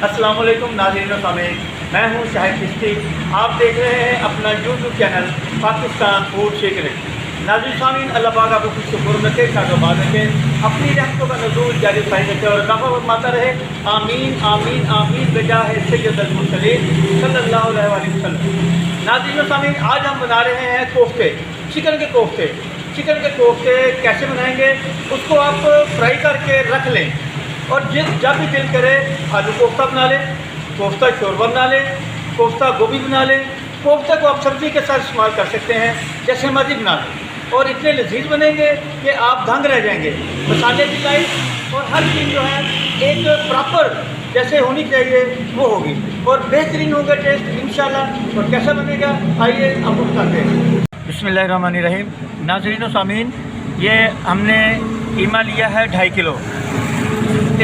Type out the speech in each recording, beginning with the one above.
अस्सलाम वालेकुम नाज़रीन व सामीन, मैं हूँ शाहिद चिश्ती। आप देख रहे हैं अपना YouTube channel Pakistan food secret. नाज़रीन सामीन, अल्लाह पाक आपको खुश शुक्र रखे, शादोबाद रखे, अपनी रहमतों का नज़ूल जारी साई रखे और इज़ाफ़ा फरमाता रहे। आमीन आमीन आमीन बिजाह सय्यदुल मुरसलीन सल्लल्लाहु अलैहि वसल्लम। नाज़रीन व सामीन, आज हम बना रहे हैं कोफ्ते, चिकन के कोफ्ते। चिकन के कोफ्ते कैसे बनाएंगे, उसको आप फ्राई करके रख लें और जब भी दिल करे आलू कोफ्ता बना लें, कोफ्ता शोरबा बना लें, कोफ्ता गोभी बना लें। कोफ्ते को आप सब्ज़ी के साथ इस्तेमाल कर सकते हैं, जैसे मर्जी बना लें और इतने लजीज बनेंगे कि आप दंग रह जाएंगे। मसाले की लाइट और हर चीज़ जो है एक प्रॉपर जैसे होनी चाहिए वो होगी और बेहतरीन होगा टेस्ट इंशाल्लाह। और कैसा बनेगा आइए आपको बताते हैं। बिस्मिल्लाहिर्रहमानिर्रहीम। नाज़रीन व सामीन, ये हमने कीमा लिया है 2.5 किलो।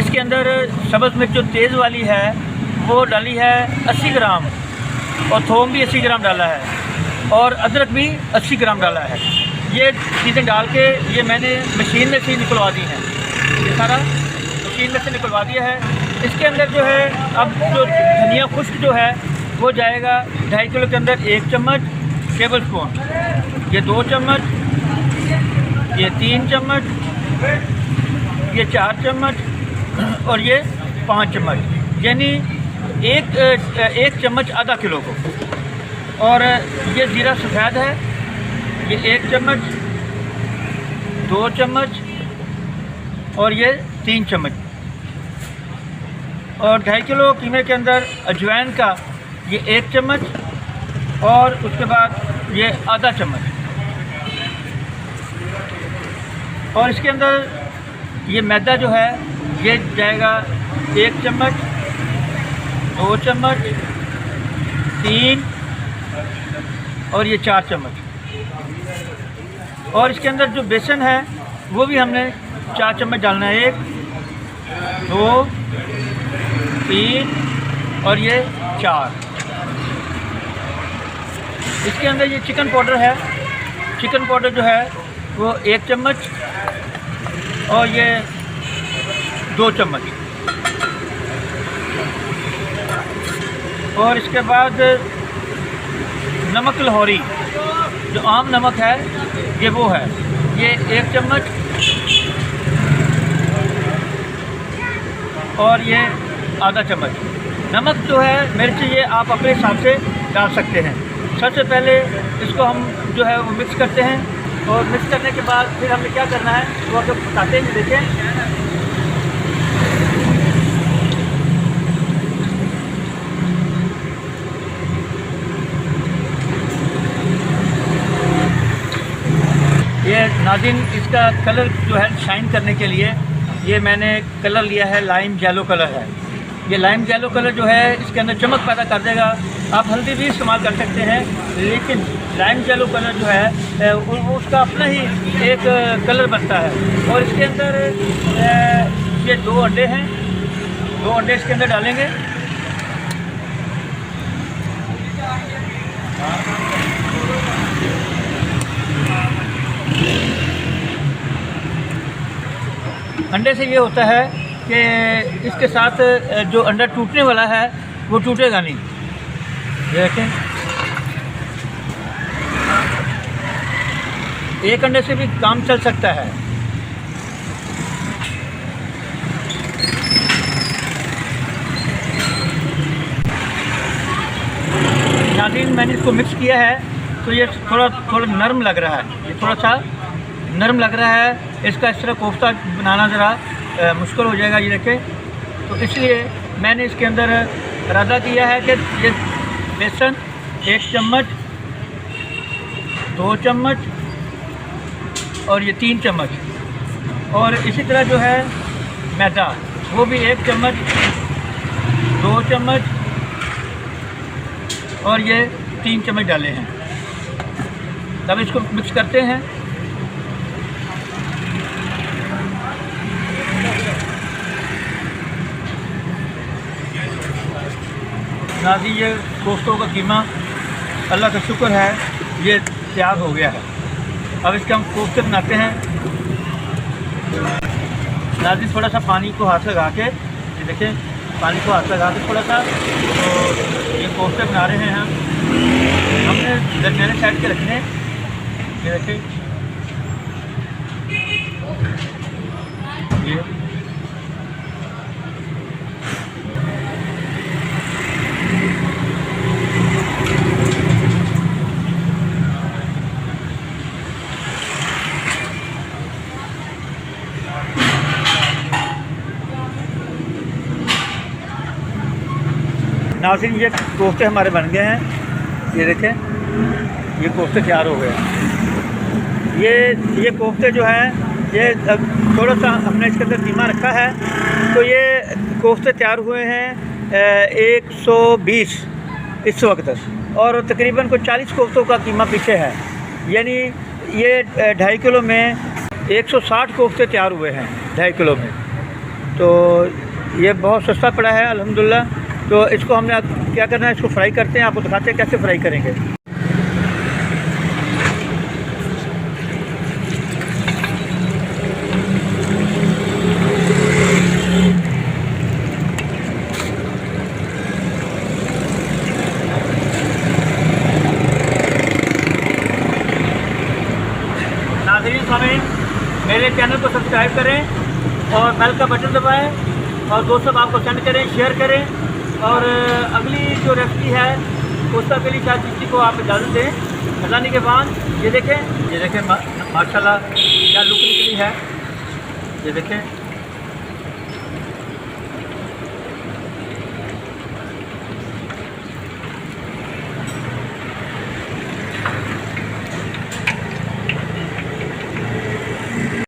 इसके अंदर सब्ज़ मिर्च जो तेज़ वाली है वो डाली है 80 ग्राम और थोम भी 80 ग्राम डाला है और अदरक भी 80 ग्राम डाला है। ये चीज़ें डाल के ये मैंने मशीन में से निकलवा दी हैं, ये सारा मशीन में से निकलवा दिया है। इसके अंदर जो है अब जो धनिया खुश्क जो है वो जाएगा 2.5 किलो के अंदर 1 चम्मच टेबल स्पून, ये 2 चम्मच, ये 3 चम्मच, ये 4 चम्मच और ये 5 चम्मच, यानी एक चम्मच आधा किलो को। और ये ज़ीरा सफ़ेद है, ये 1 चम्मच, 2 चम्मच और ये 3 चम्मच। और 2.5 किलो कीमे के अंदर अजवाइन का ये 1 चम्मच और उसके बाद ये आधा चम्मच। और इसके अंदर ये मैदा जो है ये जाएगा 1 चम्मच, 2 चम्मच, 3 और ये 4 चम्मच। और इसके अंदर जो बेसन है वो भी हमने 4 चम्मच डालना है, 1, 2, 3 और ये 4। इसके अंदर ये चिकन पाउडर है, चिकन पाउडर जो है वो 1 चम्मच और ये 2 चम्मच। और इसके बाद नमक लाहौरी जो आम नमक है ये वो है, ये 1 चम्मच और ये आधा चम्मच। नमक जो है मिर्च ये आप अपने हिसाब से डाल सकते हैं। सबसे पहले इसको हम जो है वो मिक्स करते हैं और मिक्स करने के बाद फिर हमें क्या करना है वो आपको बताते हैं। देखें, ये नाज़रीन इसका कलर जो है शाइन करने के लिए ये मैंने कलर लिया है, लाइम येलो कलर है। ये लाइम येलो कलर जो है इसके अंदर चमक पैदा कर देगा। आप हल्दी भी इस्तेमाल कर सकते हैं, लेकिन लाइम येलो कलर जो है उसका अपना ही एक कलर बनता है। और इसके अंदर ये 2 अंडे हैं, 2 अंडे इसके अंदर डालेंगे। अंडे से ये होता है कि इसके साथ जो अंडा टूटने वाला है वो टूटेगा नहीं। देखें, एक अंडे से भी काम चल सकता है। नाज़रीन, मैंने इसको मिक्स किया है तो ये थोड़ा नरम लग रहा है, ये थोड़ा सा नरम लग रहा है। इसका इस तरह कोफ्ता बनाना ज़रा मुश्किल हो जाएगा, ये देखें। तो इसलिए मैंने इसके अंदर इरादा किया है कि ये बेसन 1 चम्मच, 2 चम्मच और ये 3 चम्मच और इसी तरह जो है मैदा वो भी 1 चम्मच, 2 चम्मच और ये 3 चम्मच डाले हैं। तब इसको मिक्स करते हैं। नाज़रीन, ये कोफ्तों का कीमा अल्लाह का शुक्र है ये तैयार हो गया है। अब इसके हम कोफ्ते बनाते हैं। नाज़रीन थोड़ा सा पानी को हाथ लगा के, ये देखें पानी को हाथ लगा के थोड़ा सा, तो ये कोफ्ते बना रहे हैं हम। हमने दरमियाने साइड के रखने, ये देखें ये नाज़रीन ये कोफ्ते हमारे बन गए हैं। ये देखें ये कोफ्ते तैयार हो गए हैं। ये कोफ्ते जो हैं ये थोड़ा सा हमने इसके अंदर कीमा रखा है, तो ये कोफ्ते तैयार हुए हैं 120 इस वक्त, और तकरीबन को 40 कोफ्तों का कीमा पीछे है। यानी ये 2.5 किलो में 160 कोफ्ते तैयार हुए हैं 2.5 किलो में। तो ये बहुत सस्ता पड़ा है अल्हम्दुलिल्लाह। तो इसको हमने क्या करना है, इसको फ्राई करते हैं, आपको दिखाते हैं कैसे फ्राई करेंगे। नाज़रीन सामीन, मेरे चैनल को सब्सक्राइब करें और बेल का बटन दबाएं, और दोस्तों आपको सेंड करें, शेयर करें। और अगली जो रेसिपी है उसका के लिए शायद किसी को आप इजाज़त दें बताने के बाद। ये देखें माशाल्लाह क्या लुक निकली है, ये देखें।